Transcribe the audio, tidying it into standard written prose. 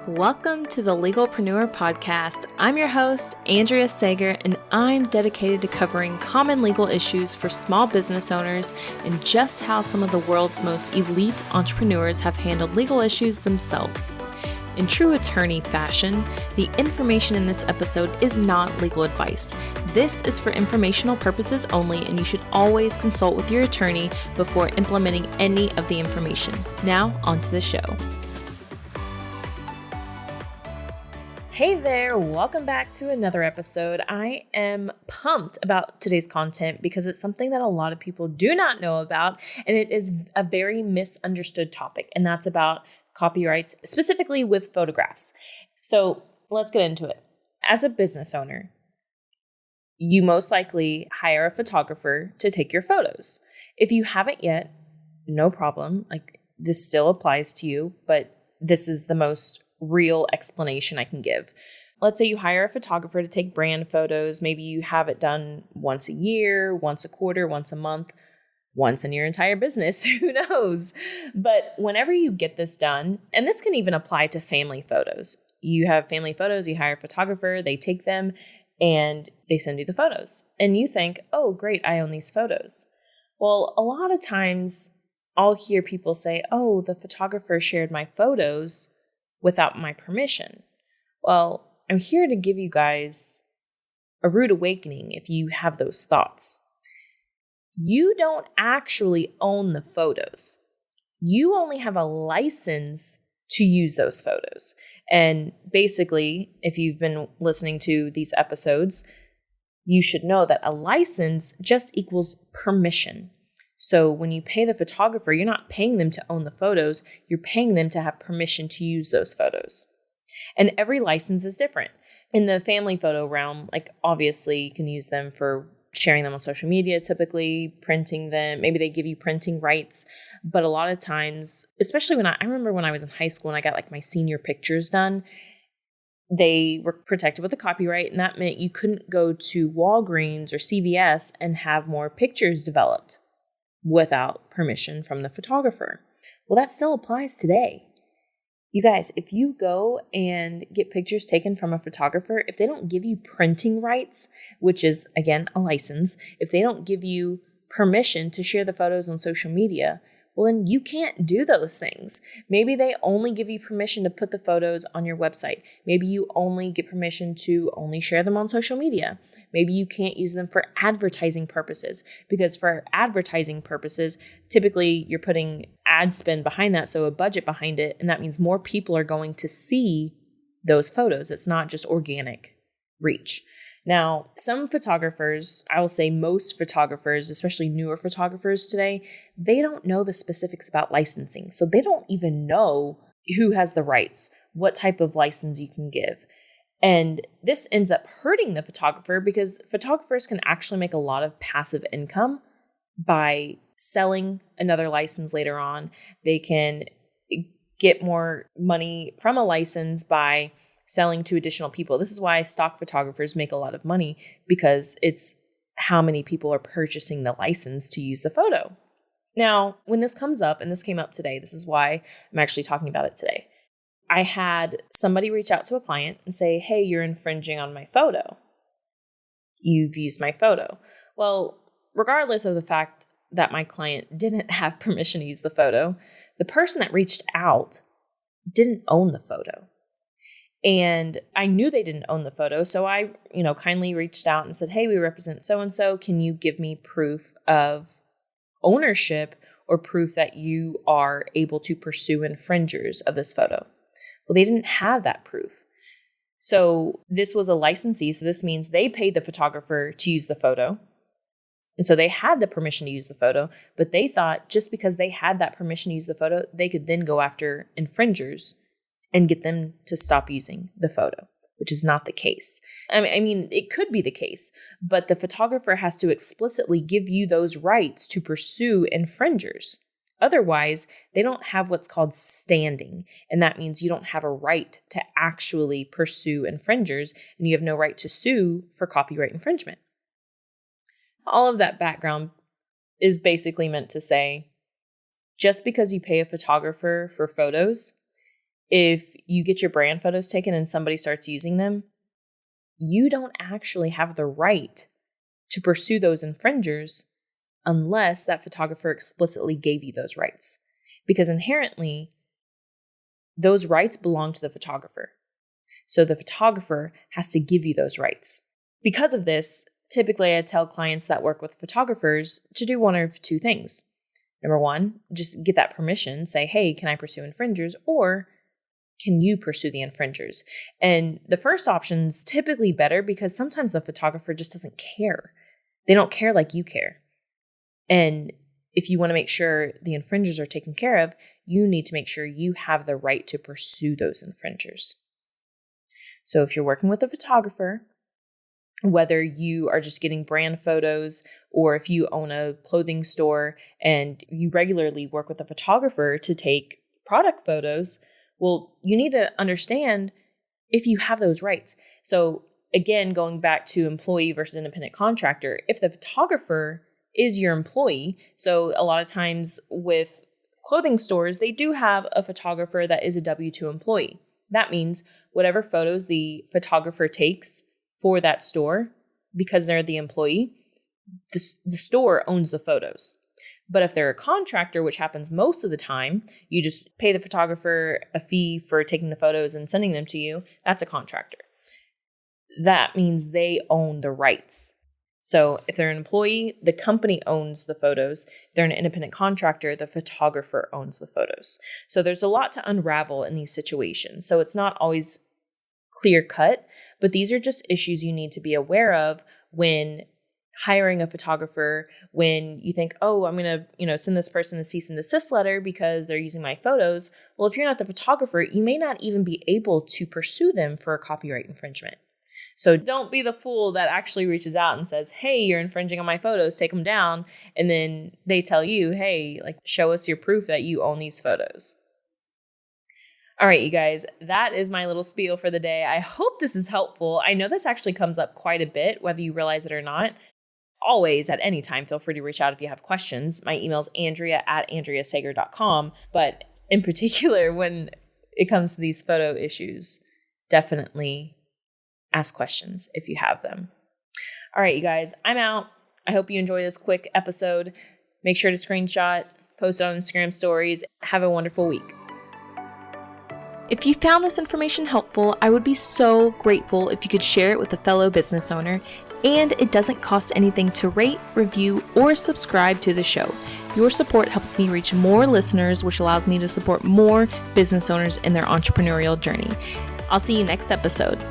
Welcome to the Legalpreneur Podcast. I'm your host, Andrea Sager, and I'm dedicated to covering common legal issues for small business owners and just how some of the world's most elite entrepreneurs have handled legal issues themselves. In true attorney fashion, the information in this episode is not legal advice. This is for informational purposes only, and you should always consult with your attorney before implementing any of the information. Now, on to the show. Hey there, welcome back to another episode. I am pumped about today's content because it's something that a lot of people do not know about, and it is a very misunderstood topic, and that's about copyrights, specifically with photographs. So let's get into it. As a business owner, you most likely hire a photographer to take your photos. If you haven't yet, no problem. This still applies to you, but this is the most real explanation I can give. Let's say you hire a photographer to take brand photos. Maybe you have it done once a year, once a quarter, once a month, once in your entire business, who knows? But whenever you get this done, and this can even apply to family photos. You have family photos, you hire a photographer, they take them and they send you the photos. And you think, oh, great, I own these photos. Well, a lot of times I'll hear people say, oh, the photographer shared my photos without my permission. Well, I'm here to give you guys a rude awakening if you have those thoughts. You don't actually own the photos. You only have a license to use those photos. And basically, if you've been listening to these episodes, you should know that a license just equals permission. So when you pay the photographer, you're not paying them to own the photos, you're paying them to have permission to use those photos. And every license is different. In the family photo realm, obviously you can use them for sharing them on social media, typically printing them. Maybe they give you printing rights. But a lot of times, especially when I remember when I was in high school and I got my senior pictures done, they were protected with a copyright, and that meant you couldn't go to Walgreens or CVS and have more pictures developed without permission from the photographer. Well, that still applies today. You guys, if you go and get pictures taken from a photographer, if they don't give you printing rights, which is, again, a license, if they don't give you permission to share the photos on social media, well, then you can't do those things. Maybe they only give you permission to put the photos on your website. Maybe you only get permission to only share them on social media. Maybe you can't use them for advertising purposes, because for advertising purposes, typically you're putting ad spend behind that, so a budget behind it, and that means more people are going to see those photos. It's not just organic reach. Now, some photographers, I will say most photographers, especially newer photographers today, they don't know the specifics about licensing. So they don't even know who has the rights, what type of license you can give. And this ends up hurting the photographer because photographers can actually make a lot of passive income by selling another license later on. They can get more money from a license by selling to additional people. This is why stock photographers make a lot of money, because it's how many people are purchasing the license to use the photo. Now, when this comes up, and this came up today, this is why I'm actually talking about it today. I had somebody reach out to a client and say, hey, you're infringing on my photo. You've used my photo. Well, regardless of the fact that my client didn't have permission to use the photo, the person that reached out didn't own the photo. And I knew they didn't own the photo. So I, kindly reached out and said, hey, we represent so-and-so. Can you give me proof of ownership or proof that you are able to pursue infringers of this photo? Well, they didn't have that proof. So this was a licensee. So this means they paid the photographer to use the photo. And so they had the permission to use the photo, but they thought just because they had that permission to use the photo, they could then go after infringers and get them to stop using the photo, which is not the case. I mean, it could be the case, but the photographer has to explicitly give you those rights to pursue infringers. Otherwise, they don't have what's called standing, and that means you don't have a right to actually pursue infringers, and you have no right to sue for copyright infringement. All of that background is basically meant to say, just because you pay a photographer for photos, if you get your brand photos taken and somebody starts using them, you don't actually have the right to pursue those infringers unless that photographer explicitly gave you those rights. Because inherently, those rights belong to the photographer. So the photographer has to give you those rights. Because of this, typically I tell clients that work with photographers to do one of two things. Number one, just get that permission, say, hey, can I pursue infringers? Or can you pursue the infringers? And the first option's typically better because sometimes the photographer just doesn't care. They don't care like you care. And if you want to make sure the infringers are taken care of, you need to make sure you have the right to pursue those infringers. So if you're working with a photographer, whether you are just getting brand photos or if you own a clothing store and you regularly work with a photographer to take product photos, well, you need to understand if you have those rights. So again, going back to employee versus independent contractor, if the photographer is your employee, so a lot of times with clothing stores, they do have a photographer that is a W-2 employee. That means whatever photos the photographer takes for that store, because they're the employee, the store owns the photos. But if they're a contractor, which happens most of the time, you just pay the photographer a fee for taking the photos and sending them to you. That's a contractor. That means they own the rights. So if they're an employee, the company owns the photos. If they're an independent contractor, the photographer owns the photos. So there's a lot to unravel in these situations. So it's not always clear cut, but these are just issues you need to be aware of when hiring a photographer, when you think, oh, I'm going to, send this person a cease and desist letter because they're using my photos. Well, if you're not the photographer, you may not even be able to pursue them for a copyright infringement. So don't be the fool that actually reaches out and says, hey, you're infringing on my photos, take them down. And then they tell you, hey, show us your proof that you own these photos. All right, you guys, that is my little spiel for the day. I hope this is helpful. I know this actually comes up quite a bit, whether you realize it or not. Always, at any time, feel free to reach out if you have questions. My email is andrea@andreasager.com. But in particular, when it comes to these photo issues, definitely ask questions if you have them. All right, you guys, I'm out. I hope you enjoy this quick episode. Make sure to screenshot, post it on Instagram stories. Have a wonderful week. If you found this information helpful, I would be so grateful if you could share it with a fellow business owner. And it doesn't cost anything to rate, review, or subscribe to the show. Your support helps me reach more listeners, which allows me to support more business owners in their entrepreneurial journey. I'll see you next episode.